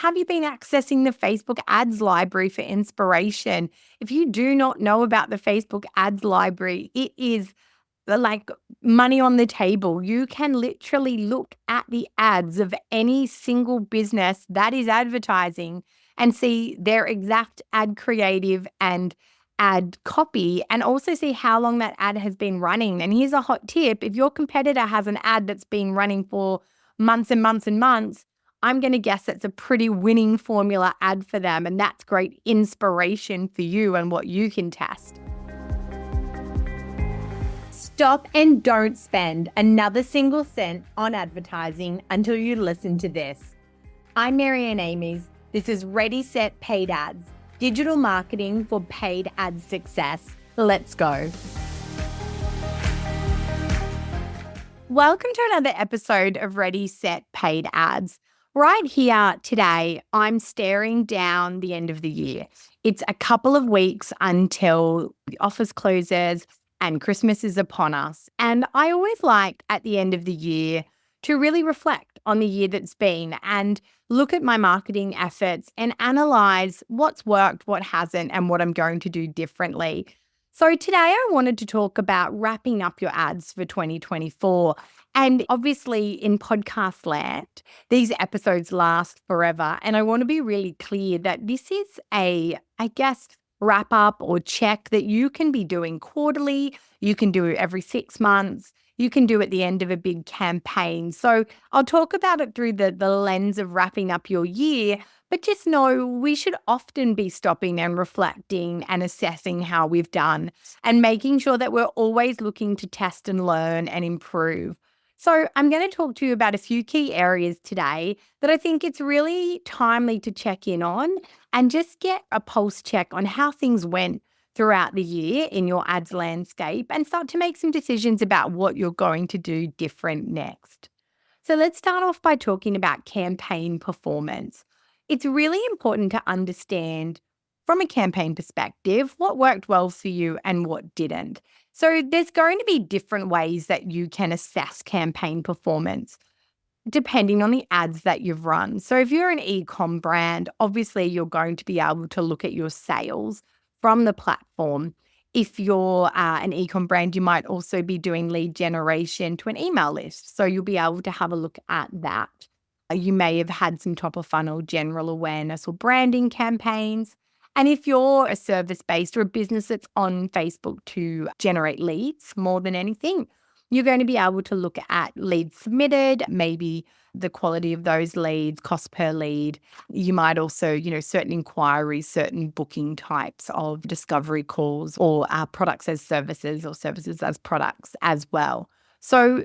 have you been accessing the Facebook ads library for inspiration? If you do not know about the Facebook ads library, it is like money on the table. You can literally look at the ads of any single business that is advertising and see their exact ad creative and ad copy, and also see how long that ad has been running. And here's a hot tip. If your competitor has an ad that's been running for months and months and months, I'm going to guess it's a pretty winning formula ad for them. And that's great inspiration for you and what you can test. Stop and don't spend another single cent on advertising until you listen to this. I'm Marianne Amies. This is Ready, Set, Paid Ads, digital marketing for paid ad success. Let's go. Welcome to another episode of Ready, Set, Paid Ads. Right here today, I'm staring down the end of the year. It's a couple of weeks until the office closes and Christmas is upon us. And I always like at the end of the year to really reflect on the year that's been and look at my marketing efforts and analyze what's worked, what hasn't, and what I'm going to do differently. So today I wanted to talk about wrapping up your ads for 2024. And obviously in podcast land, these episodes last forever. And I want to be really clear that this is wrap up or check that you can be doing quarterly. You can do it every 6 months. You can do at the end of a big campaign. So I'll talk about it through the lens of wrapping up your year, but just know we should often be stopping and reflecting and assessing how we've done and making sure that we're always looking to test and learn and improve. So I'm going to talk to you about a few key areas today that I think it's really timely to check in on and just get a pulse check on how things went throughout the year in your ads landscape and start to make some decisions about what you're going to do different next. So let's start off by talking about campaign performance. It's really important to understand from a campaign perspective what worked well for you and what didn't. So there's going to be different ways that you can assess campaign performance depending on the ads that you've run. So if you're an e-com brand, obviously you're going to be able to look at your sales from the platform. If you're an e-com brand, you might also be doing lead generation to an email list. So you'll be able to have a look at that. You may have had some top of funnel general awareness or branding campaigns. And if you're a service-based or a business that's on Facebook to generate leads more than anything, you're going to be able to look at leads submitted, maybe the quality of those leads, cost per lead. You might also, certain inquiries, certain booking types of discovery calls or products as services or services as products as well. So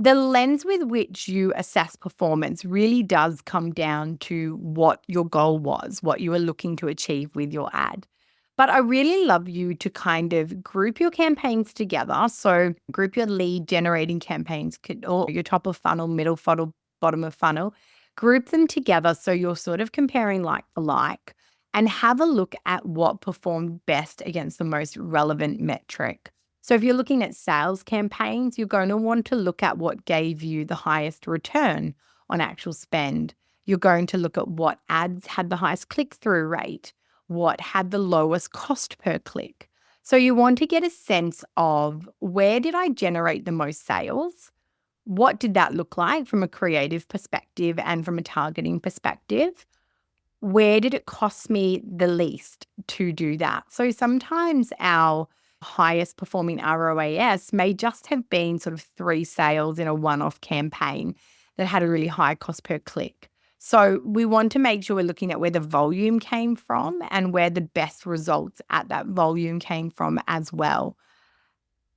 the lens with which you assess performance really does come down to what your goal was, what you were looking to achieve with your ad. But I really love you to kind of group your campaigns together. So group your lead generating campaigns or your top of funnel, middle funnel, bottom of funnel, group them together so you're sort of comparing like for like and have a look at what performed best against the most relevant metric. So if you're looking at sales campaigns, you're going to want to look at what gave you the highest return on actual spend. You're going to look at what ads had the highest click-through rate, what had the lowest cost per click. So you want to get a sense of where did I generate the most sales? What did that look like from a creative perspective and from a targeting perspective? Where did it cost me the least to do that? So sometimes our highest performing ROAS may just have been sort of 3 sales in a one-off campaign that had a really high cost per click. So we want to make sure we're looking at where the volume came from and where the best results at that volume came from as well.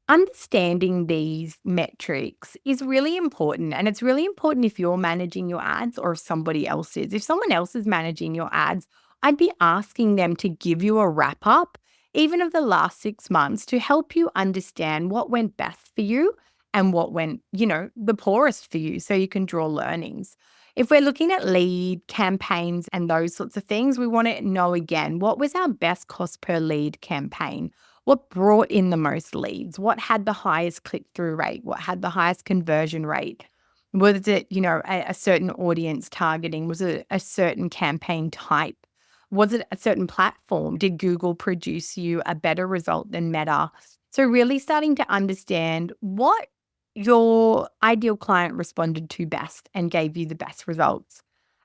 Understanding these metrics is really important, and it's really important if you're managing your ads or if somebody else is. If someone else is managing your ads, I'd be asking them to give you a wrap up even of the last 6 months to help you understand what went best for you and what went, the poorest for you so you can draw learnings. If we're looking at lead campaigns and those sorts of things, we want to know again, what was our best cost per lead campaign? What brought in the most leads? What had the highest click-through rate? What had the highest conversion rate? Was it, a certain audience targeting? Was it a certain campaign type? Was it a certain platform? Did Google produce you a better result than Meta? So really starting to understand what your ideal client responded to best and gave you the best results.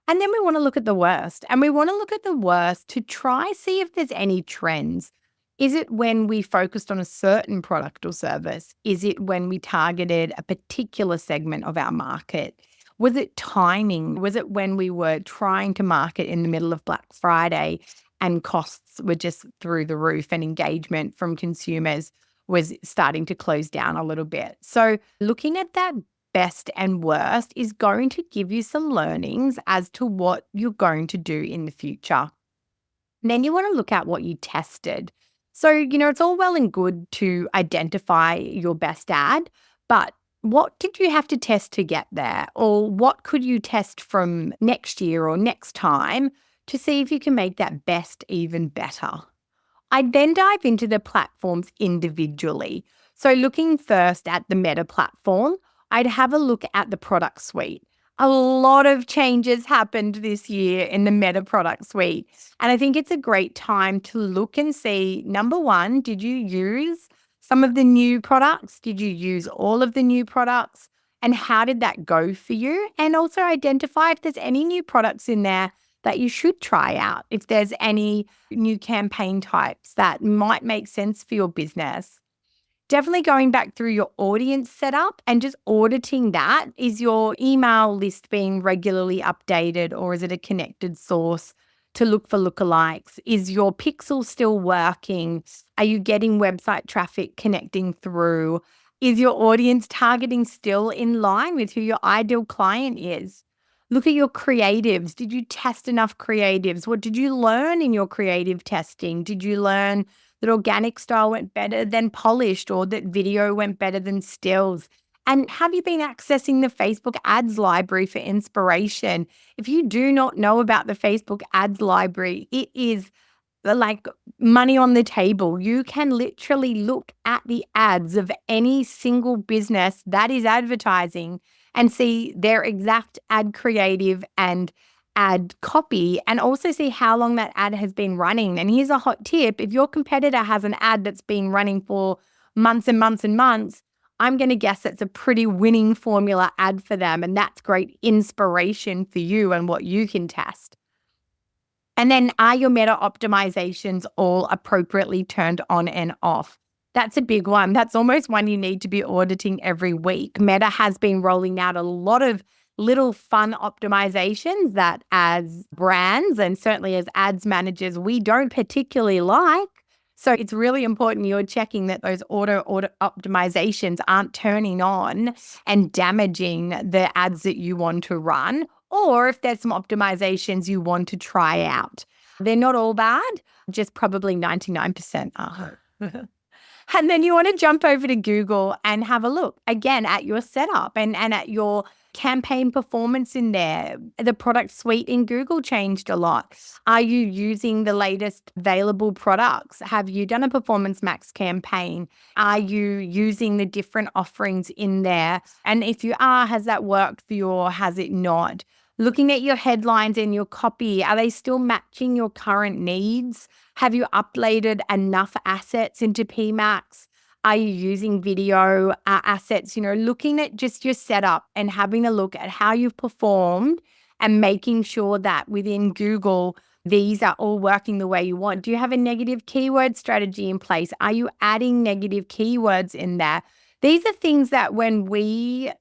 And then we want to look at the worst. And we want to look at the worst to try see if there's any trends. Is it when we focused on a certain product or service? Is it when we targeted a particular segment of our market? Was it timing? Was it when we were trying to market in the middle of Black Friday and costs were just through the roof and engagement from consumers was starting to close down a little bit? So looking at that best and worst is going to give you some learnings as to what you're going to do in the future. And then you want to look at what you tested. So, it's all well and good to identify your best ad, but what did you have to test to get there? Or what could you test from next year or next time to see if you can make that best even better? I then dive into the platforms individually. So looking first at the Meta platform, I'd have a look at the product suite. A lot of changes happened this year in the Meta product suite. And I think it's a great time to look and see, number one, did you use some of the new products? Did you use all of the new products? And how did that go for you? And also identify if there's any new products in there that you should try out, if there's any new campaign types that might make sense for your business. Definitely going back through your audience setup and just auditing that. Is your email list being regularly updated, or is it a connected source to look for lookalikes? Is your pixel still working? Are you getting website traffic connecting through? Is your audience targeting still in line with who your ideal client is? Look at your creatives. Did you test enough creatives? What did you learn in your creative testing? Did you learn that organic style went better than polished, or that video went better than stills? And have you been accessing the Facebook ads library for inspiration? If you do not know about the Facebook ads library, it is like money on the table. You can literally look at the ads of any single business that is advertising and see their exact ad creative and ad copy, and also see how long that ad has been running. And here's a hot tip. If your competitor has an ad that's been running for months and months and months, I'm going to guess it's a pretty winning formula ad for them. And that's great inspiration for you and what you can test. And then, are your meta optimizations all appropriately turned on and off? That's a big one. That's almost one you need to be auditing every week. Meta has been rolling out a lot of little fun optimizations that as brands and certainly as ads managers, we don't particularly like. So it's really important you're checking that those auto optimizations aren't turning on and damaging the ads that you want to run, or if there's some optimizations you want to try out. They're not all bad, just probably 99% are. And then you want to jump over to Google and have a look again at your setup and at your campaign performance in there. The product suite in Google changed a lot. Are you using the latest available products? Have you done a Performance Max campaign? Are you using the different offerings in there? And if you are, has that worked for you or has it not? Looking at your headlines and your copy, are they still matching your current needs? Have you uploaded enough assets into PMax? Are you using video assets? Looking at just your setup and having a look at how you've performed and making sure that within Google, these are all working the way you want. Do you have a negative keyword strategy in place? Are you adding negative keywords in there? These are things that when we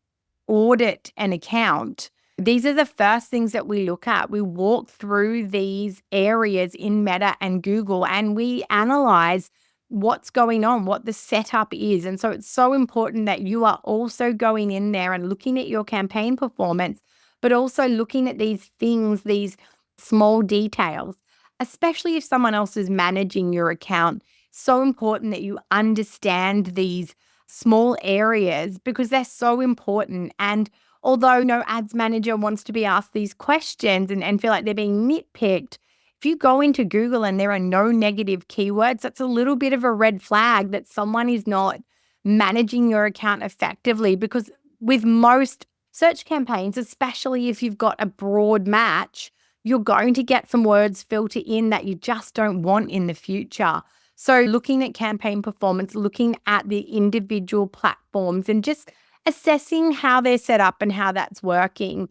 audit an account, these are the first things that we look at. We walk through these areas in Meta and Google and we analyze what's going on, what the setup is. And so it's so important that you are also going in there and looking at your campaign performance, but also looking at these things, these small details, especially if someone else is managing your account. So important that you understand these small areas because they're so important. And although no ads manager wants to be asked these questions and feel like they're being nitpicked, if you go into Google and there are no negative keywords, that's a little bit of a red flag that someone is not managing your account effectively, because with most search campaigns, especially if you've got a broad match, you're going to get some words filter in that you just don't want in the future. So looking at campaign performance, looking at the individual platforms and just assessing how they're set up and how that's working.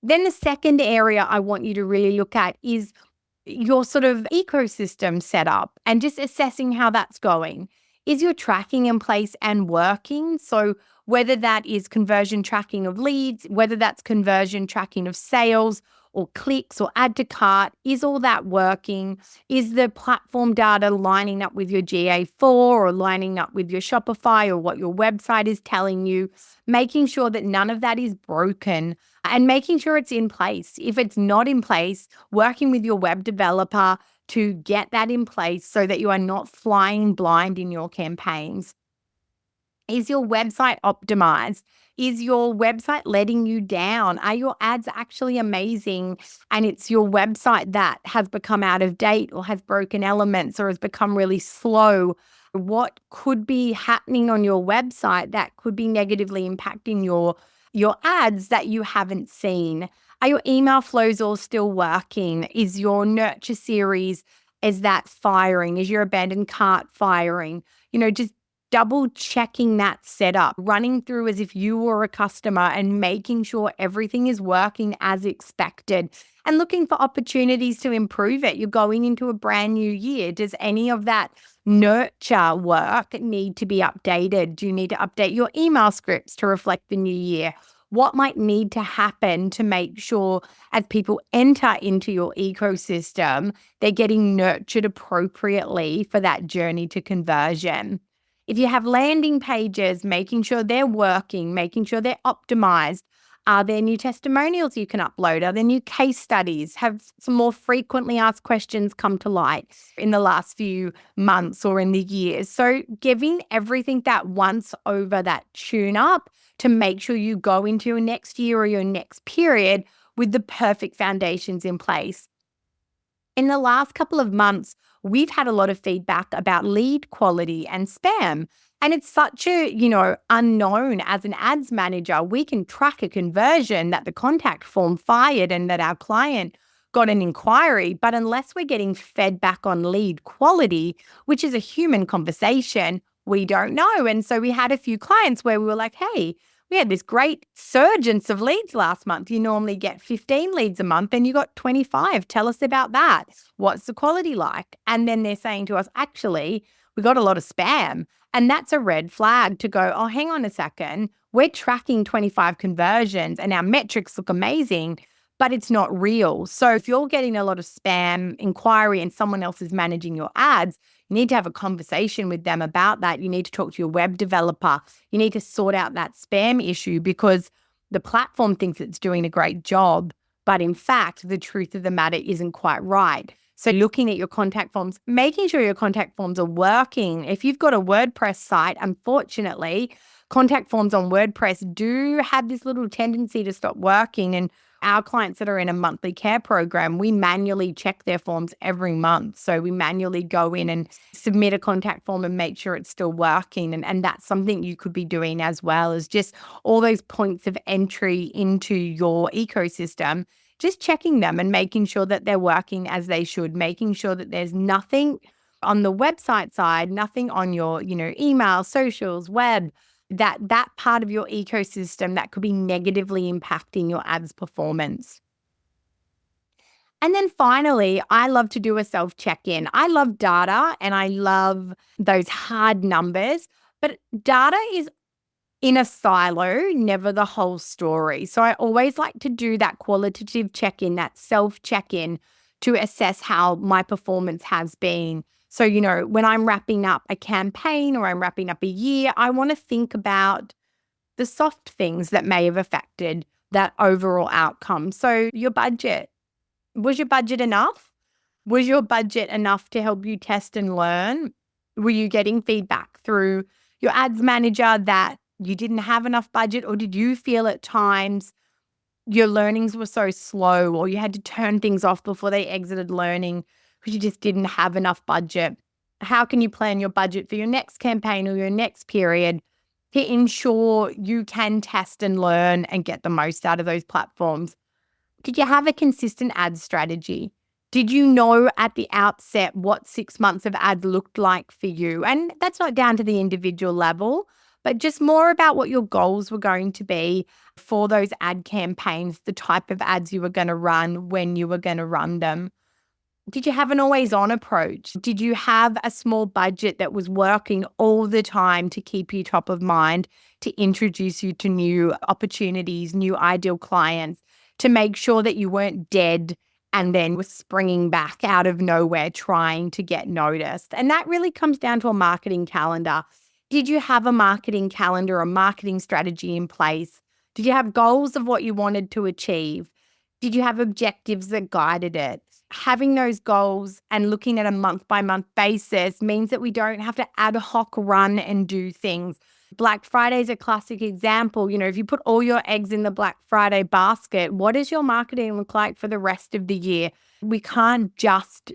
Then the second area I want you to really look at is your sort of ecosystem setup and just assessing how that's going. Is your tracking in place and working? So whether that is conversion tracking of leads, whether that's conversion tracking of sales or clicks or add to cart, is all that working? Is the platform data lining up with your GA4 or lining up with your Shopify or what your website is telling you? Making sure that none of that is broken and making sure it's in place. If it's not in place, working with your web developer to get that in place so that you are not flying blind in your campaigns. Is your website optimized? Is your website letting you down? Are your ads actually amazing and it's your website that has become out of date or has broken elements or has become really slow? What could be happening on your website that could be negatively impacting your ads that you haven't seen? Are your email flows all still working? Is your nurture series, is that firing? Is your abandoned cart firing? Just double checking that setup, running through as if you were a customer and making sure everything is working as expected and looking for opportunities to improve it. You're going into a brand new year. Does any of that nurture work need to be updated? Do you need to update your email scripts to reflect the new year? What might need to happen to make sure as people enter into your ecosystem, they're getting nurtured appropriately for that journey to conversion? If you have landing pages, making sure they're working, making sure they're optimized. Are there new testimonials you can upload? Are there new case studies? Have some more frequently asked questions come to light in the last few months or in the years? So giving everything that once over, that tune up to make sure you go into your next year or your next period with the perfect foundations in place. In the last couple of months, we've had a lot of feedback about lead quality and spam. And it's such a, unknown as an ads manager. We can track a conversion that the contact form fired and that our client got an inquiry. But unless we're getting fed back on lead quality, which is a human conversation, we don't know. And so we had a few clients where we were like, hey, we had this great surgence of leads last month. You normally get 15 leads a month and you got 25. Tell us about that. What's the quality like? And then they're saying to us, actually, we got a lot of spam. And that's a red flag to go, oh, hang on a second. We're tracking 25 conversions and our metrics look amazing, but it's not real. So if you're getting a lot of spam inquiry and someone else is managing your ads, you need to have a conversation with them about that. You need to talk to your web developer. You need to sort out that spam issue because the platform thinks it's doing a great job, but in fact, the truth of the matter isn't quite right. So looking at your contact forms, making sure your contact forms are working. If you've got a WordPress site, unfortunately, contact forms on WordPress do have this little tendency to stop working. And our clients that are in a monthly care program, we manually check their forms every month. So we manually go in and submit a contact form and make sure it's still working. And that's something you could be doing as well, as just all those points of entry into your ecosystem, just checking them and making sure that they're working as they should, making sure that there's nothing on the website side, nothing on your, email, socials, web, that part of your ecosystem that could be negatively impacting your ads performance. And then finally, I love to do a self-check-in. I love data and I love those hard numbers, but data is in a silo, never the whole story. So I always like to do that qualitative check-in, that self-check-in to assess how my performance has been. So, when I'm wrapping up a campaign or I'm wrapping up a year, I want to think about the soft things that may have affected that overall outcome. So your budget. Was your budget enough? Was your budget enough to help you test and learn? Were you getting feedback through your ads manager that you didn't have enough budget, or did you feel at times your learnings were so slow or you had to turn things off before they exited learning because you just didn't have enough budget? How can you plan your budget for your next campaign or your next period to ensure you can test and learn and get the most out of those platforms? Did you have a consistent ad strategy? Did you know at the outset what 6 months of ads looked like for you? And that's not down to the individual level, but just more about what your goals were going to be for those ad campaigns, the type of ads you were going to run, when you were going to run them. Did you have an always-on approach? Did you have a small budget that was working all the time to keep you top of mind, to introduce you to new opportunities, new ideal clients, to make sure that you weren't dead and then were springing back out of nowhere trying to get noticed? And that really comes down to a marketing calendar. Did you have a marketing calendar, a marketing strategy in place? Did you have goals of what you wanted to achieve? Did you have objectives that guided it? Having those goals and looking at a month-by-month basis means that we don't have to ad hoc run and do things. Black Friday is a classic example. If you put all your eggs in the Black Friday basket, what does your marketing look like for the rest of the year? We can't just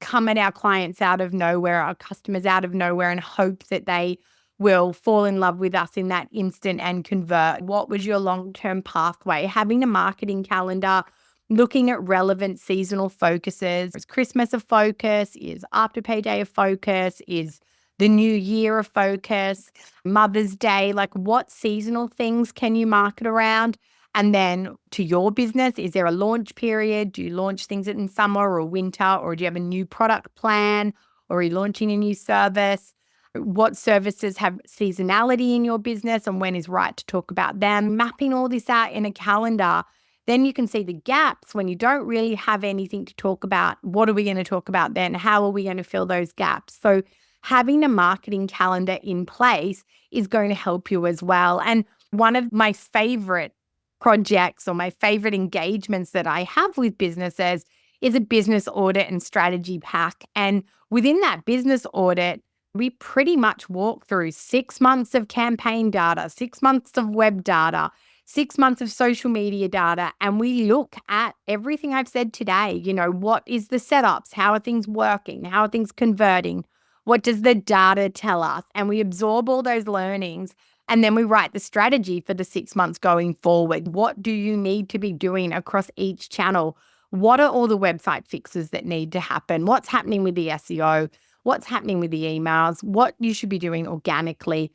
come at our clients out of nowhere, our customers out of nowhere, and hope that they will fall in love with us in that instant and convert. What was your long-term pathway? Having a marketing calendar, looking at relevant seasonal focuses. Is Christmas a focus? Is Afterpay Day a focus? Is the New Year a focus? Mother's Day, like what seasonal things can you market around? And then to your business, is there a launch period? Do you launch things in summer or winter? Or do you have a new product plan? Or are you launching a new service? What services have seasonality in your business and when is right to talk about them? Mapping all this out in a calendar, then you can see the gaps when you don't really have anything to talk about. What are we going to talk about then? How are we going to fill those gaps? So having a marketing calendar in place is going to help you as well. And one of my favorite projects or my favorite engagements that I have with businesses is a business audit and strategy pack. And within that business audit, we pretty much walk through 6 months of campaign data, 6 months of web data, 6 months of social media data, and we look at everything I've said today. What is the setups? How are things working? How are things converting? What does the data tell us? And we absorb all those learnings, and then we write the strategy for the 6 months going forward. What do you need to be doing across each channel? What are all the website fixes that need to happen? What's happening with the SEO? What's happening with the emails? What you should be doing organically?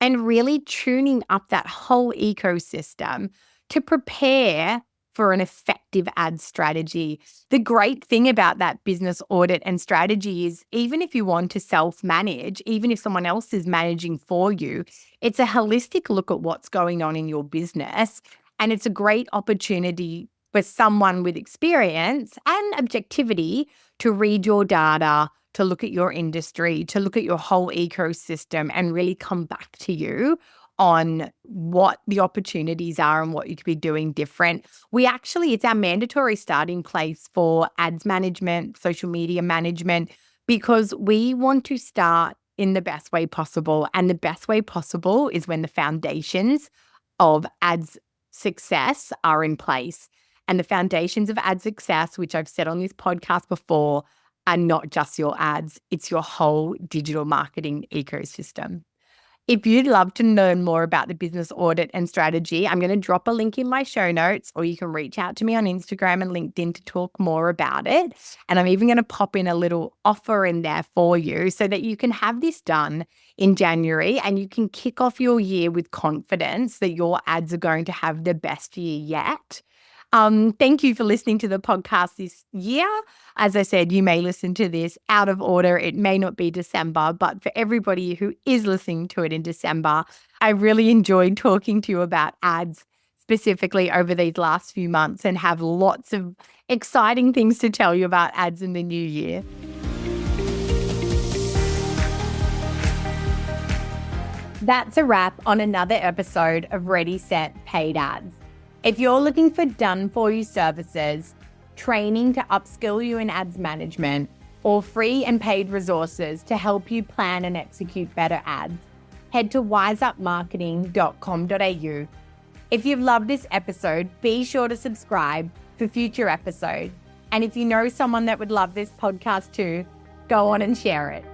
And really tuning up that whole ecosystem to prepare for an effective ad strategy. The great thing about that business audit and strategy is even if you want to self-manage, even if someone else is managing for you, it's a holistic look at what's going on in your business. And it's a great opportunity for someone with experience and objectivity to read your data, to look at your industry, to look at your whole ecosystem and really come back to you on what the opportunities are and what you could be doing different. It's our mandatory starting place for ads management, social media management, because we want to start in the best way possible. And the best way possible is when the foundations of ads success are in place. And the foundations of ad success, which I've said on this podcast before, are not just your ads, it's your whole digital marketing ecosystem. If you'd love to learn more about the business audit and strategy, I'm going to drop a link in my show notes, or you can reach out to me on Instagram and LinkedIn to talk more about it. And I'm even going to pop in a little offer in there for you so that you can have this done in January and you can kick off your year with confidence that your ads are going to have the best year yet. Thank you for listening to the podcast this year. As I said, you may listen to this out of order. It may not be December, but for everybody who is listening to it in December, I really enjoyed talking to you about ads specifically over these last few months and have lots of exciting things to tell you about ads in the new year. That's a wrap on another episode of Ready, Set, Paid Ads. If you're looking for done-for-you services, training to upskill you in ads management, or free and paid resources to help you plan and execute better ads, head to wiseupmarketing.com.au. If you've loved this episode, be sure to subscribe for future episodes. And if you know someone that would love this podcast too, go on and share it.